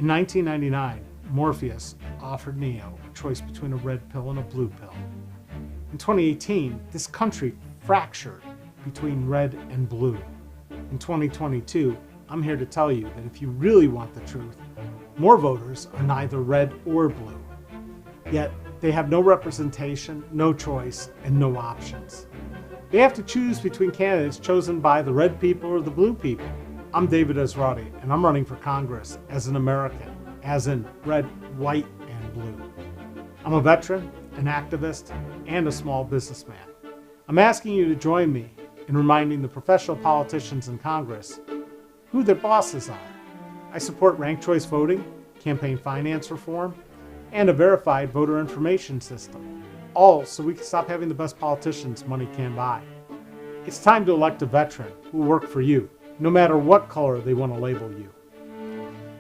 In 1999, Morpheus offered Neo a choice between a red pill and a blue pill. In 2018, this country fractured between red and blue. In 2022, I'm here to tell you that if you really want the truth, more voters are neither red or blue. Yet, they have no representation, no choice, and no options. They have to choose between candidates chosen by the red people or the blue people. I'm David Esrati, and I'm running for Congress as an American, as in red, white, and blue. I'm a veteran, an activist, and a small businessman. I'm asking you to join me in reminding the professional politicians in Congress who their bosses are. I support ranked choice voting, campaign finance reform, and a verified voter information system, all so we can stop having the best politicians money can buy. It's time to elect a veteran who will work for you, no matter what color they want to label you.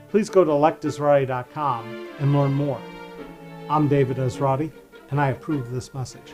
Please go to electesrati.com and learn more. I'm David Esrati, and I approve this message.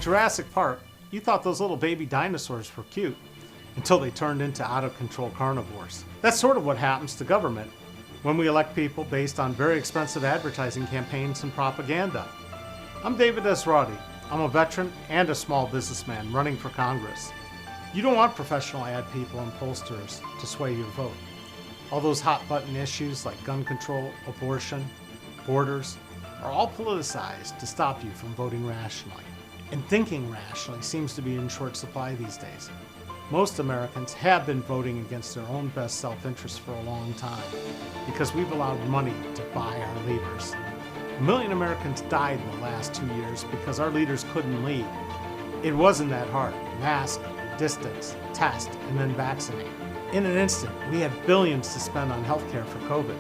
Jurassic Park, you thought those little baby dinosaurs were cute until they turned into out-of-control carnivores. That's sort of what happens to government when we elect people based on very expensive advertising campaigns and propaganda. I'm David Esrati. I'm a veteran and a small businessman running for Congress. You don't want professional ad people and pollsters to sway your vote. All those hot-button issues like gun control, abortion, borders are all politicized to stop you from voting rationally. And thinking rationally seems to be in short supply these days. Most Americans have been voting against their own best self-interest for a long time because we've allowed money to buy our leaders. 1 million Americans died in the last 2 years because our leaders couldn't lead. It wasn't that hard. Mask, distance, test, and then vaccinate. In an instant, we had billions to spend on healthcare for COVID,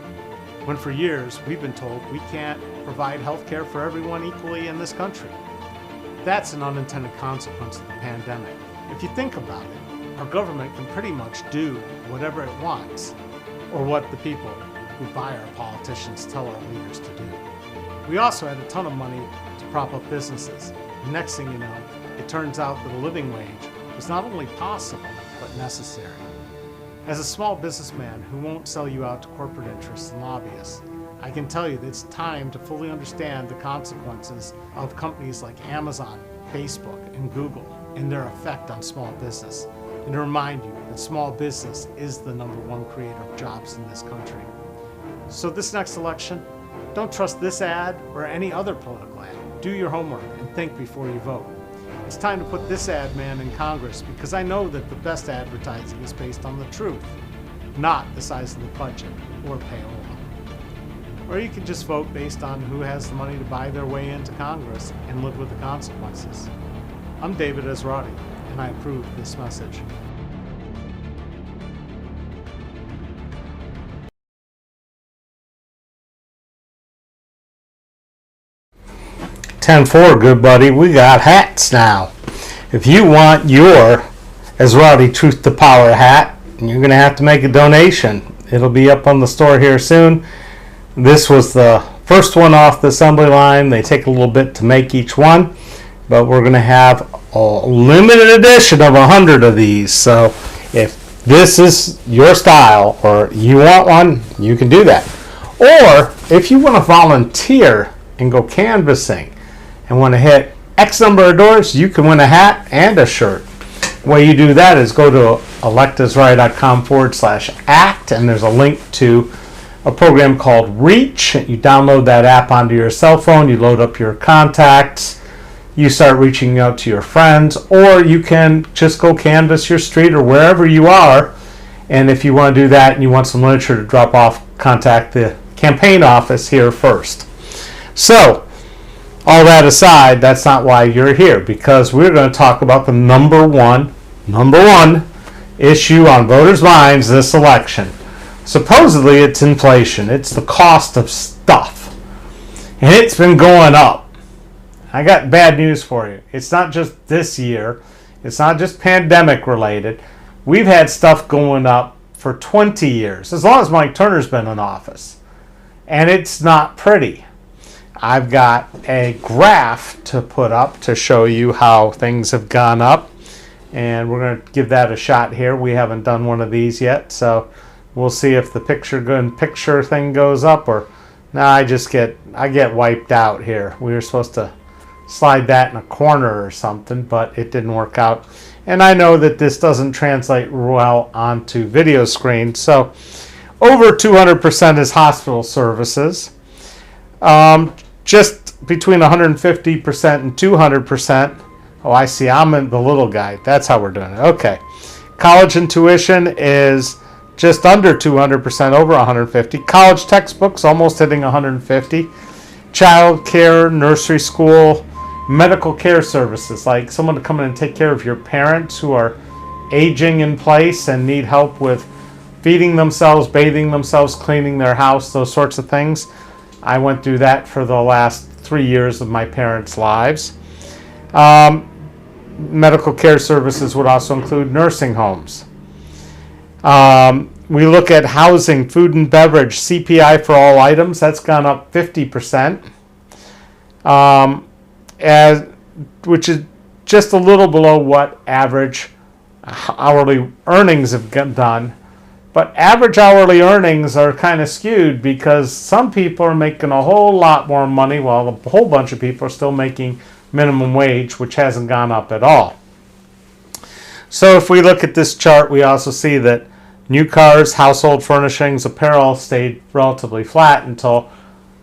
when for years we've been told we can't provide healthcare for everyone equally in this country. That's an unintended consequence of the pandemic. If you think about it, our government can pretty much do whatever it wants, or what the people who buy our politicians tell our leaders to do. We also had a ton of money to prop up businesses. The next thing you know, it turns out that a living wage was not only possible, but necessary. As a small businessman who won't sell you out to corporate interests and lobbyists, I can tell you that it's time to fully understand the consequences of companies like Amazon, Facebook, and Google and their effect on small business, and to remind you that small business is the #1 creator of jobs in this country. So this next election, don't trust this ad or any other political ad. Do your homework and think before you vote. It's time to put this ad man in Congress because I know that the best advertising is based on the truth, not the size of the budget or payola. Or you can just vote based on who has the money to buy their way into Congress and live with the consequences. I'm David Esrati, and I approve this message. "10-4, good buddy, we got hats now. If you want your Esrati Truth to Power hat, you're going to have to make a donation. It'll be up on the store here soon. This was the first one off the assembly line. They take a little bit to make each one, but we're going to have a limited edition of 100 of these. So if this is your style or you want one, you can do that. Or if you want to volunteer and go canvassing and want to hit X number of doors, you can win a hat and a shirt. The way you do that is go to electesrati.com/act, and there's a link to a program called Reach. You download that app onto your cell phone, you load up your contacts, you start reaching out to your friends, or you can just go canvass your street or wherever you are. And if you want to do that and you want some literature to drop off, contact the campaign office here first. So, all that aside, that's not why you're here, because we're going to talk about the number one issue on voters' minds this election. Supposedly it's inflation. It's the cost of stuff. And it's been going up. I got bad news for you. It's not just this year. It's not just pandemic related. We've had stuff going up for 20 years, as long as Mike Turner's been in office. And it's not pretty. I've got a graph to put up to show you how things have gone up. And we're going to give that a shot here. We haven't done one of these yet, so we'll see if the picture thing goes up, or no, I get wiped out here. We were supposed to slide that in a corner or something, but it didn't work out. And I know that this doesn't translate well onto video screen. So over 200% is hospital services. Just between 150% and 200%. Oh, I see. I'm in the little guy. That's how we're doing it. Okay. College and tuition is just under 200%, over 150. College textbooks almost hitting 150. Child care, nursery school, medical care services, like someone to come in and take care of your parents who are aging in place and need help with feeding themselves, bathing themselves, cleaning their house, those sorts of things. I went through that for the last 3 years of my parents' lives. Medical care services would also include nursing homes. We look at housing, food and beverage, CPI for all items. That's gone up 50%, which is just a little below what average hourly earnings have done. But average hourly earnings are kind of skewed because some people are making a whole lot more money while a whole bunch of people are still making minimum wage, which hasn't gone up at all. So if we look at this chart, we also see that new cars, household furnishings, apparel stayed relatively flat until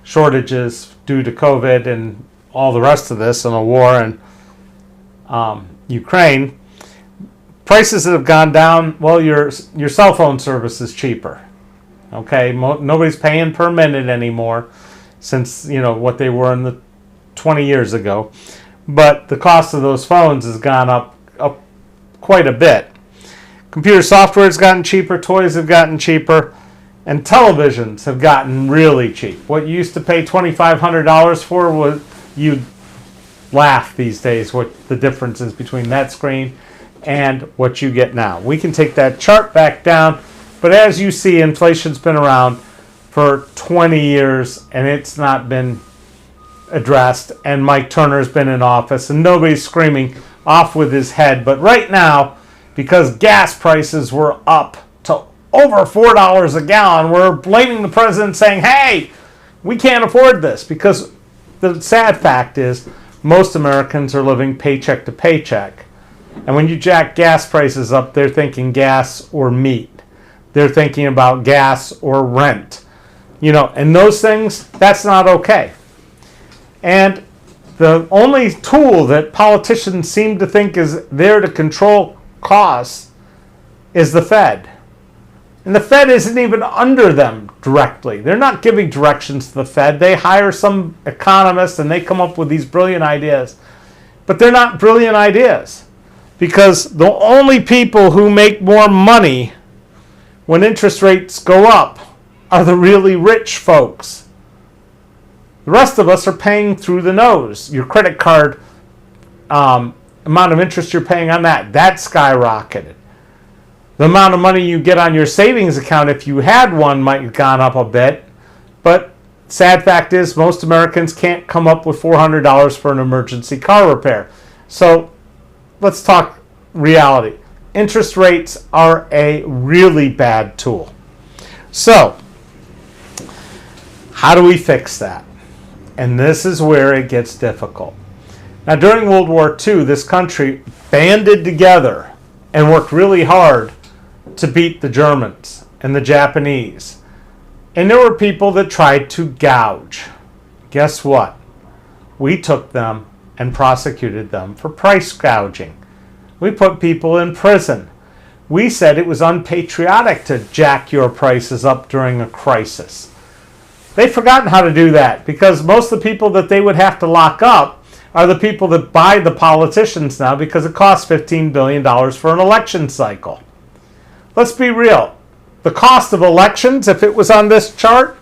shortages due to COVID and all the rest of this and a war in Ukraine. Prices that have gone down, well, your cell phone service is cheaper. Okay, nobody's paying per minute anymore since, what they were in the 20 years ago. But the cost of those phones has gone up quite a bit. Computer software has gotten cheaper, toys have gotten cheaper, and televisions have gotten really cheap. What you used to pay $2,500 for, was you'd laugh these days what the difference is between that screen and what you get now. We can take that chart back down, but as you see, inflation's been around for 20 years and it's not been addressed, and Mike Turner's been in office and nobody's screaming off with his head. But right now, because gas prices were up to over $4 a gallon, we're blaming the president, saying, hey, we can't afford this, because the sad fact is most Americans are living paycheck to paycheck. And when you jack gas prices up, they're thinking gas or meat. They're thinking about gas or rent. And those things, that's not okay. And the only tool that politicians seem to think is there to control costs is the Fed. And the Fed isn't even under them directly. They're not giving directions to the Fed. They hire some economists and they come up with these brilliant ideas. But they're not brilliant ideas, because the only people who make more money when interest rates go up are the really rich folks. The rest of us are paying through the nose. Your credit card amount of interest you're paying on that skyrocketed. The amount of money you get on your savings account, if you had one, might have gone up a bit. But sad fact is, most Americans can't come up with $400 for an emergency car repair. So let's talk reality. Interest rates are a really bad tool. So how do we fix that? And this is where it gets difficult. Now, during World War II, this country banded together and worked really hard to beat the Germans and the Japanese. And there were people that tried to gouge. Guess what? We took them and prosecuted them for price gouging. We put people in prison. We said it was unpatriotic to jack your prices up during a crisis. They've forgotten how to do that, because most of the people that they would have to lock up are the people that buy the politicians now, because it costs $15 billion for an election cycle. Let's be real. The cost of elections, if it was on this chart,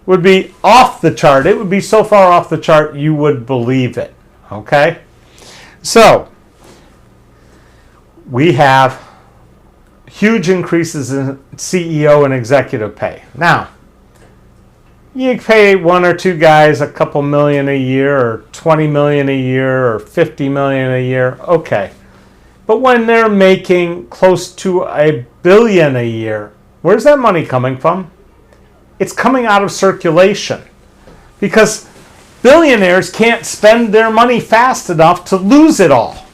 would be off the chart. It would be so far off the chart you would believe it. okay? So, we have huge increases in CEO and executive pay. Now, you pay one or two guys a couple million a year, or 20 million a year, or 50 million a year, okay. But when they're making close to $1 billion a year, where's that money coming from? It's coming out of circulation. Because billionaires can't spend their money fast enough to lose it all.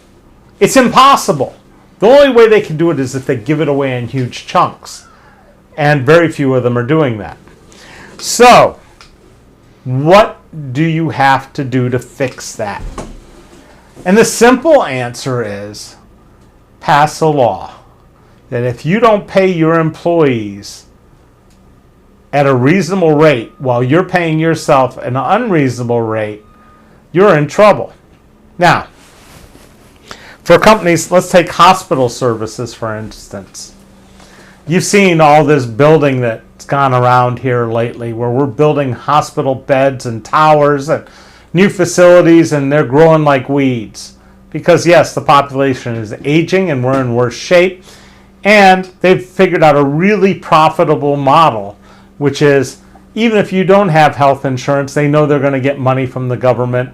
It's impossible. The only way they can do it is if they give it away in huge chunks. And very few of them are doing that. So, what do you have to do to fix that? And the simple answer is pass a law that if you don't pay your employees at a reasonable rate while you're paying yourself an unreasonable rate, you're in trouble. Now, for companies, let's take hospital services for instance. You've seen all this building that's gone around here lately where we're building hospital beds and towers and new facilities, and they're growing like weeds. Because yes, the population is aging and we're in worse shape, and they've figured out a really profitable model, which is even if you don't have health insurance, they know they're going to get money from the government,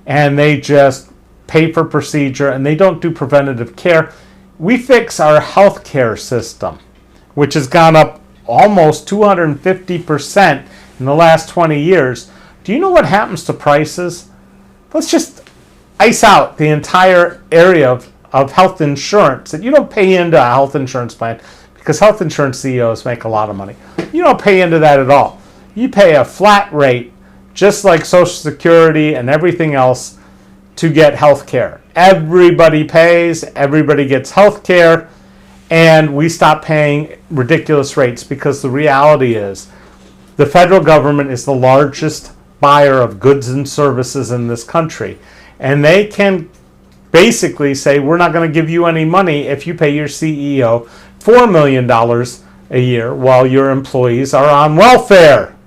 and they just pay for procedure, and they don't do preventative care. We fix our health care system, which has gone up almost 250% in the last 20 years. Do you know what happens to prices? Let's just ice out the entire area of health insurance that you don't pay into a health insurance plan, because health insurance CEOs make a lot of money. You don't pay into that at all. You pay a flat rate, just like Social Security and everything else, to get health care. Everybody pays, everybody gets health care, and we stop paying ridiculous rates, because the reality is the federal government is the largest buyer of goods and services in this country. And they can basically say, we're not going to give you any money if you pay your CEO $4 million a year while your employees are on welfare.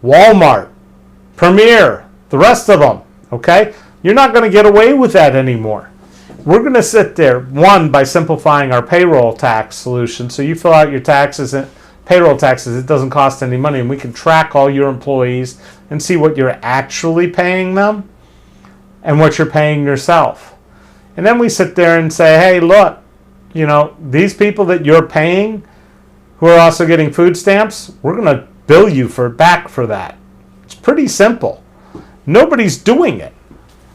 Walmart, Premier, the rest of them, okay? You're not going to get away with that anymore. We're going to sit there, one, by simplifying our payroll tax solution. So you fill out your taxes, and payroll taxes, it doesn't cost any money, and we can track all your employees and see what you're actually paying them and what you're paying yourself. And then we sit there and say, hey, look, you know, these people that you're paying who are also getting food stamps, we're going to bill you back for that. It's pretty simple. Nobody's doing it.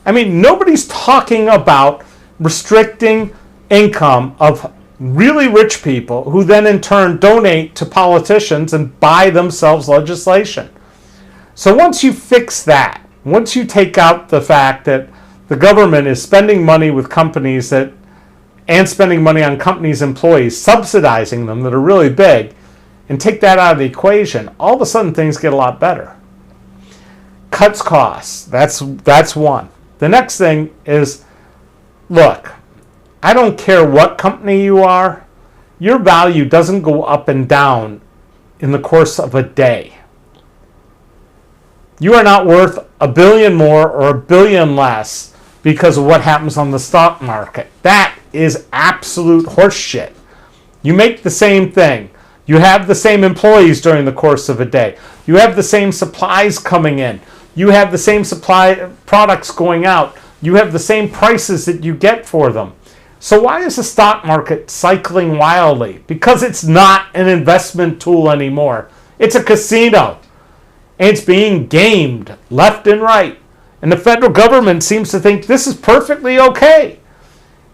I mean, nobody's talking about restricting income of really rich people who then in turn donate to politicians and buy themselves legislation. So once you fix that, once you take out the fact that the government is spending money with companies and spending money on companies' employees, subsidizing them that are really big, and take that out of the equation, all of a sudden things get a lot better. Cuts costs, that's one. The next thing is, look, I don't care what company you are, your value doesn't go up and down in the course of a day. You are not worth $1 billion more or $1 billion less because of what happens on the stock market. That is absolute horseshit. You make the same thing. You have the same employees during the course of a day. You have the same supplies coming in. You have the same supply products going out. You have the same prices that you get for them. So why is the stock market cycling wildly? Because it's not an investment tool anymore. It's a casino. And it's being gamed left and right. And the federal government seems to think this is perfectly okay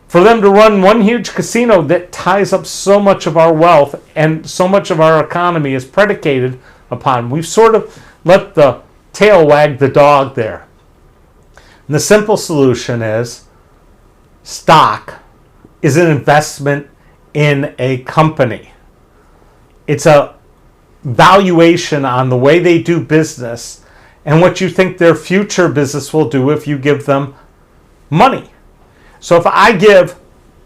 for them to run one huge casino that ties up so much of our wealth, and so much of our economy is predicated upon. We've sort of let the tail wag the dog there. And the simple solution is stock is an investment in a company. It's a valuation on the way they do business and what you think their future business will do if you give them money. So if I give,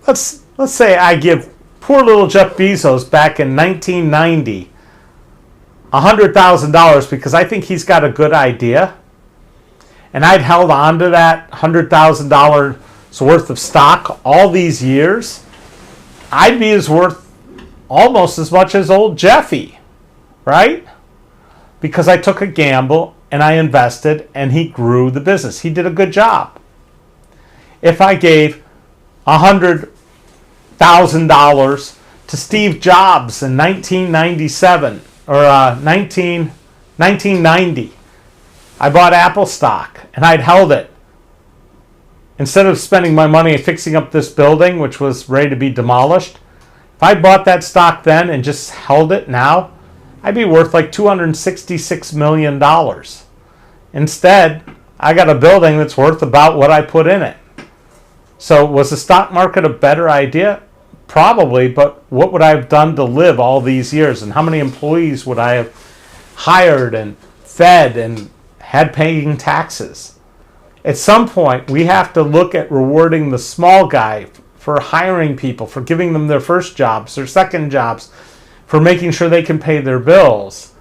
let's say I give poor little Jeff Bezos back in 1990 $100,000 because I think he's got a good idea, and I'd held on to that $100,000 worth of stock all these years, I'd be as worth almost as much as old Jeffy, right? Because I took a gamble and I invested and he grew the business. He did a good job. If I gave $100,000 to Steve Jobs in 1997 or 1990, I bought Apple stock and I'd held it. Instead of spending my money fixing up this building, which was ready to be demolished, if I bought that stock then and just held it now, I'd be worth like $266 million. Instead, I got a building that's worth about what I put in it. So was the stock market a better idea? Probably, but what would I have done to live all these years? And how many employees would I have hired and fed and had paying taxes? At some point, we have to look at rewarding the small guy for hiring people, for giving them their first jobs, their second jobs, for making sure they can pay their bills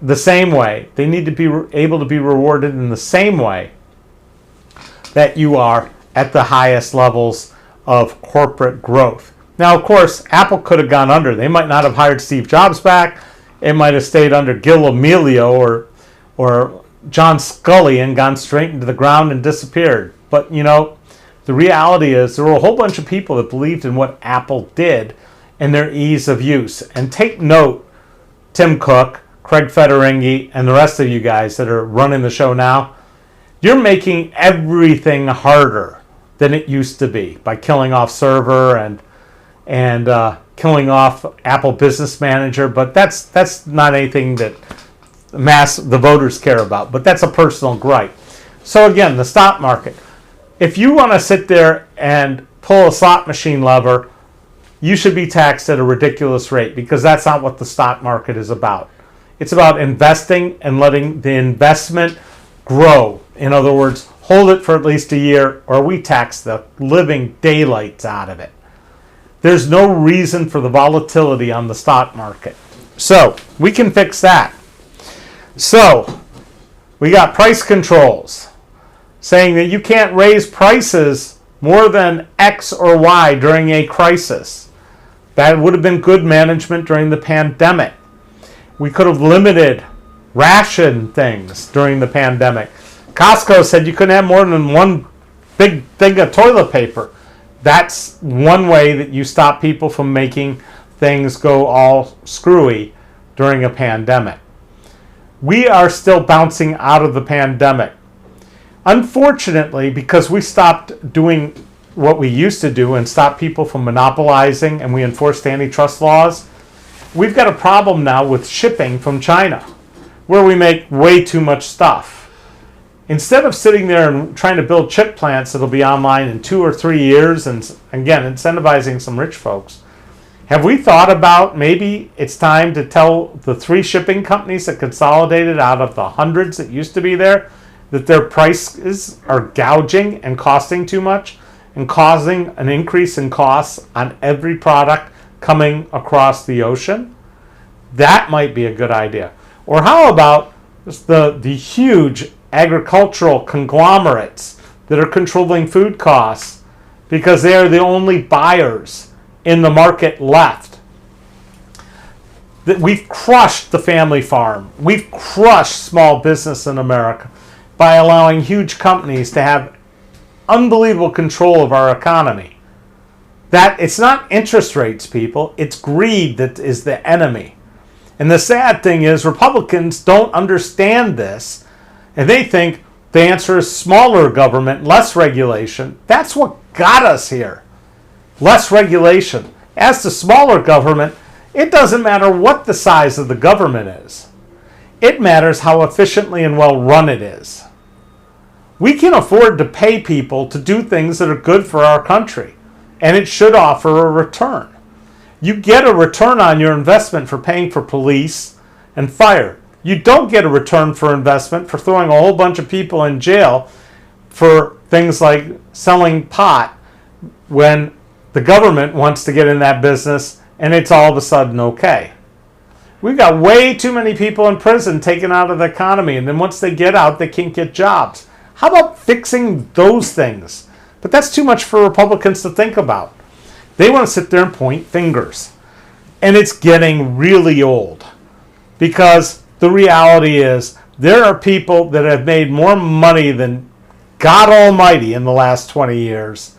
the same way. They need to be able to be rewarded in the same way that you are at the highest levels of corporate growth. Now, of course, Apple could have gone under. They might not have hired Steve Jobs back. It might have stayed under Gil Amelio or John Scully and gone straight into the ground and disappeared. But, you know, the reality is there were a whole bunch of people that believed in what Apple did and their ease of use. And take note, Tim Cook, Craig Federighi, and the rest of you guys that are running the show now, you're making everything harder than it used to be by killing off Server and killing off Apple Business Manager. But that's not anything that the voters care about. But that's a personal gripe. So again, the stock market. If you want to sit there and pull a slot machine lever, you should be taxed at a ridiculous rate, because that's not what the stock market is about. It's about investing and letting the investment grow. In other words, hold it for at least a year, or we tax the living daylights out of it. There's no reason for the volatility on the stock market. So we can fix that. So we got price controls saying that you can't raise prices more than X or Y during a crisis. That would have been good management during the pandemic. We could have limited ration things during the pandemic. Costco said you couldn't have more than one big thing of toilet paper. That's one way that you stop people from making things go all screwy during a pandemic. We are still bouncing out of the pandemic. Unfortunately, because we stopped doing what we used to do and stopped people from monopolizing, and we enforced antitrust laws, we've got a problem now with shipping from China, where we make way too much stuff. Instead of sitting there and trying to build chip plants that'll be online in 2 or 3 years and, again, incentivizing some rich folks, have we thought about maybe it's time to tell the 3 shipping companies that consolidated out of the hundreds that used to be there that their prices are gouging and costing too much and causing an increase in costs on every product coming across the ocean? That might be a good idea. Or how about the huge agricultural conglomerates that are controlling food costs because they are the only buyers in the market left? That we've crushed the family farm. We've crushed small business in America by allowing huge companies to have unbelievable control of our economy. That it's not interest rates, people. It's greed that is the enemy. And the sad thing is Republicans don't understand this, and they think the answer is smaller government, less regulation. That's what got us here. Less regulation. As to smaller government, it doesn't matter what the size of the government is. It matters how efficiently and well run it is. We can afford to pay people to do things that are good for our country, and it should offer a return. You get a return on your investment for paying for police and fire. You don't get a return for investment for throwing a whole bunch of people in jail for things like selling pot when the government wants to get in that business and it's all of a sudden okay. We've got way too many people in prison taken out of the economy, and then once they get out, they can't get jobs. How about fixing those things? But that's too much for Republicans to think about. They want to sit there and point fingers. And it's getting really old. Because the reality is, there are people that have made more money than God Almighty in the last 20 years,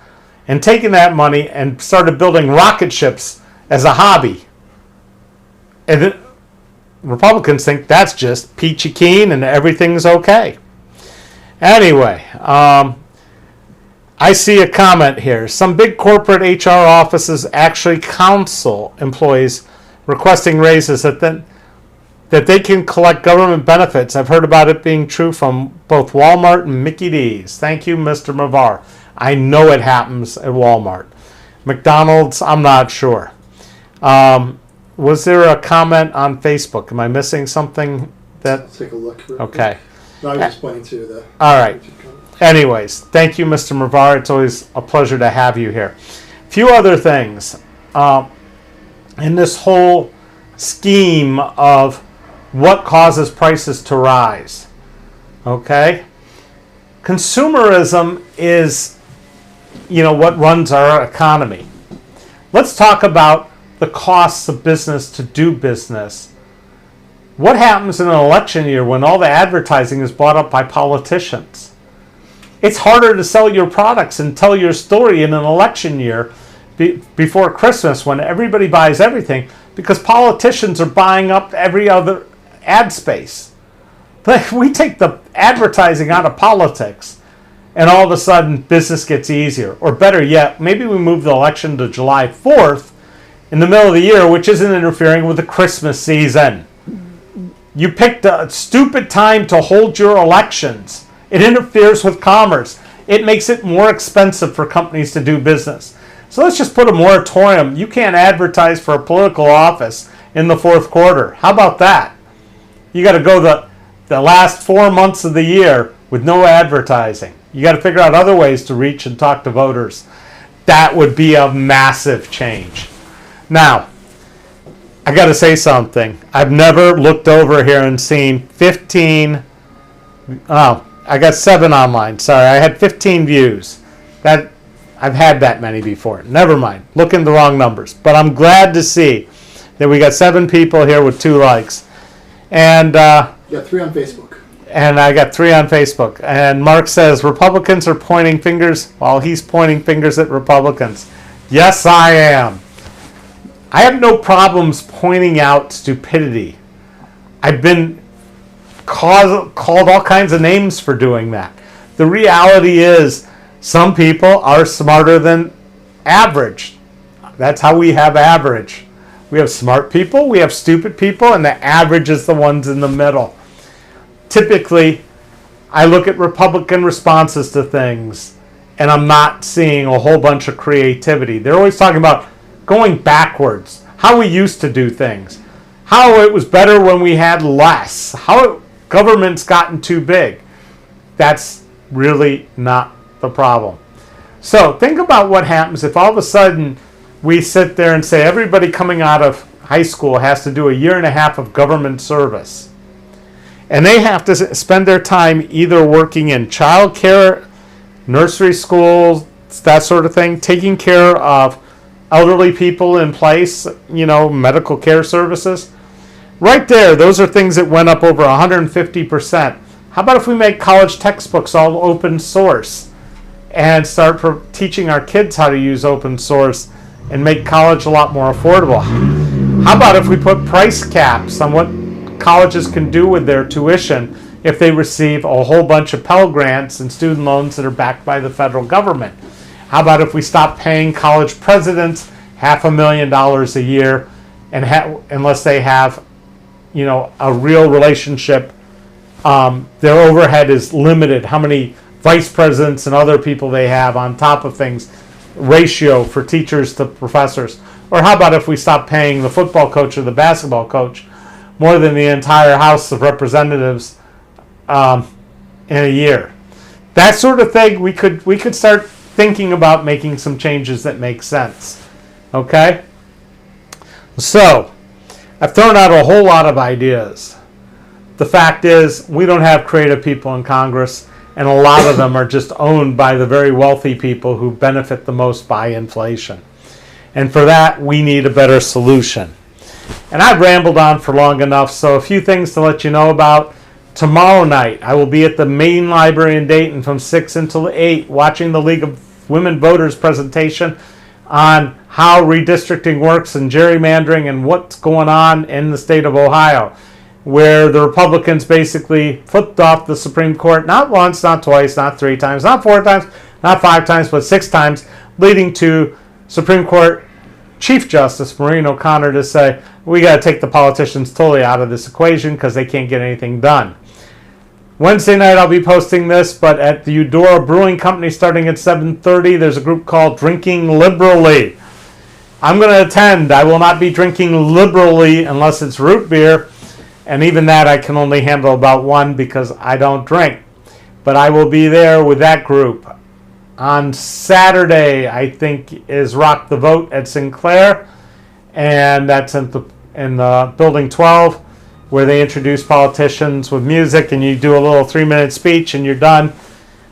and taken that money and started building rocket ships as a hobby. And then Republicans think that's just peachy keen and everything's okay. Anyway, I see a comment here. Some big corporate HR offices actually counsel employees requesting raises that they can collect government benefits. I've heard about it being true from both Walmart and Mickey D's. Thank you, Mr. Mavar. I know it happens at Walmart. McDonald's, I'm not sure. Was there a comment on Facebook? Am I missing something? I'll take a look. Okay. No, I was just pointing to the... All right. Anyways, thank you, Mr. Mavar. It's always a pleasure to have you here. A few other things. In this whole scheme of what causes prices to rise. Okay? Consumerism is, what runs our economy. Let's talk about the costs of business to do business. What happens in an election year when all the advertising is bought up by politicians? It's harder to sell your products and tell your story in an election year before Christmas when everybody buys everything because politicians are buying up every other ad space. But we take the advertising out of politics and all of a sudden business gets easier. Or better yet, maybe we move the election to July 4th in the middle of the year, which isn't interfering with the Christmas season. You picked a stupid time to hold your elections. It interferes with commerce. It makes it more expensive for companies to do business. So let's just put a moratorium. You can't advertise for a political office in the fourth quarter. How about that? You got to go the last 4 months of the year with no advertising. You got to figure out other ways to reach and talk to voters. That would be a massive change. Now, I got to say something. I've never looked over here and seen 15. Oh, I got 7 online. Sorry, I had 15 views. I've had that many before. Never mind. Looking at the wrong numbers. But I'm glad to see that we got 7 people here with 2 likes. And you got 3 on Facebook. And I got 3 on Facebook. And Mark says Republicans are pointing fingers while he's pointing fingers at Republicans. Yes, I am. I have no problems pointing out stupidity. I've been called all kinds of names for doing that. The reality is some people are smarter than average. That's how we have average. We have smart people, we have stupid people, and the average is the ones in the middle. Typically, I look at Republican responses to things, and I'm not seeing a whole bunch of creativity. They're always talking about going backwards, how we used to do things, how it was better when we had less, how government's gotten too big. That's really not the problem. So think about what happens if all of a sudden we sit there and say everybody coming out of high school has to do 1.5 years of government service. And they have to spend their time either working in child care, nursery schools, that sort of thing, taking care of elderly people in place, medical care services. Right there, those are things that went up over 150%. How about if we make college textbooks all open source and start teaching our kids how to use open source and make college a lot more affordable? How about if we put price caps on what colleges can do with their tuition if they receive a whole bunch of Pell Grants and student loans that are backed by the federal government? How about if we stop paying college presidents $500,000 a year and unless they have a real relationship, their overhead is limited, how many vice presidents and other people they have on top of things, ratio for teachers to professors. Or how about if we stop paying the football coach or the basketball coach more than the entire House of Representatives in a year? That sort of thing, we could start thinking about making some changes that make sense. Okay? So, I've thrown out a whole lot of ideas. The fact is, we don't have creative people in Congress, and a lot of them are just owned by the very wealthy people who benefit the most by inflation. And for that, we need a better solution. And I've rambled on for long enough, so a few things to let you know about. Tomorrow night, I will be at the main library in Dayton from 6 until 8, watching the League of Women Voters presentation on how redistricting works and gerrymandering and what's going on in the state of Ohio, where the Republicans basically flipped off the Supreme Court not once, not twice, not 3 times, not 4 times, not 5 times, but 6 times, leading to Supreme Court Chief Justice Maureen O'Connor to say, we got to take the politicians totally out of this equation because they can't get anything done. Wednesday night I'll be posting this, but at the Eudora Brewing Company starting at 7:30, there's a group called Drinking Liberally. I'm going to attend. I will not be drinking liberally unless it's root beer, and even that I can only handle about 1 because I don't drink. But I will be there with that group. On Saturday, I think, is Rock the Vote at Sinclair, and that's in the Building 12, where they introduce politicians with music, and you do a little 3-minute speech, and you're done.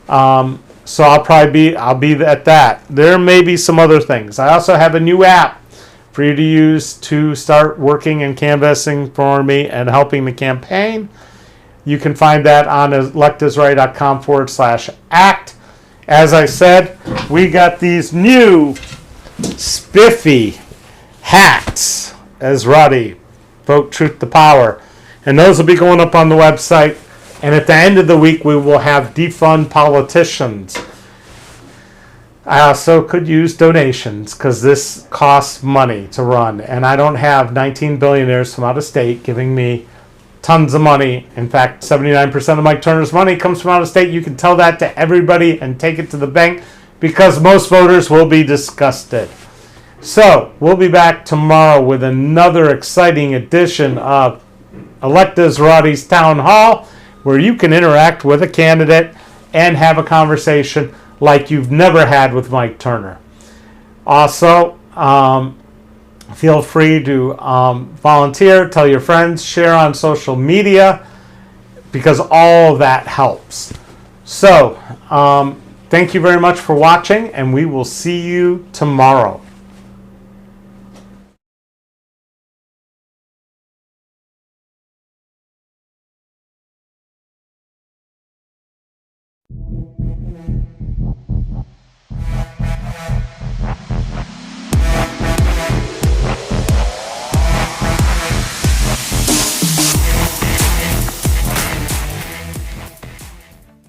So I'll be at that. There may be some other things. I also have a new app for you to use to start working and canvassing for me and helping the campaign. You can find that on electisright.com/act. As I said, we got these new spiffy hats, Esrati, Vote Truth to Power. And those will be going up on the website. And at the end of the week, we will have defund politicians. I also could use donations because this costs money to run. And I don't have 19 billionaires from out of state giving me tons of money. In fact, 79% of Mike Turner's money comes from out of state. You can tell that to everybody and take it to the bank because most voters will be disgusted. So, we'll be back tomorrow with another exciting edition of Elect Esrati's Town Hall, where you can interact with a candidate and have a conversation like you've never had with Mike Turner. Also, feel free to volunteer, tell your friends, share on social media, because all of that helps. So, thank you very much for watching, and we will see you tomorrow.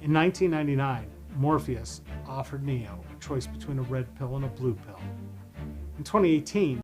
In 1999, Morpheus offered Neo a choice between a red pill and a blue pill. In 2018,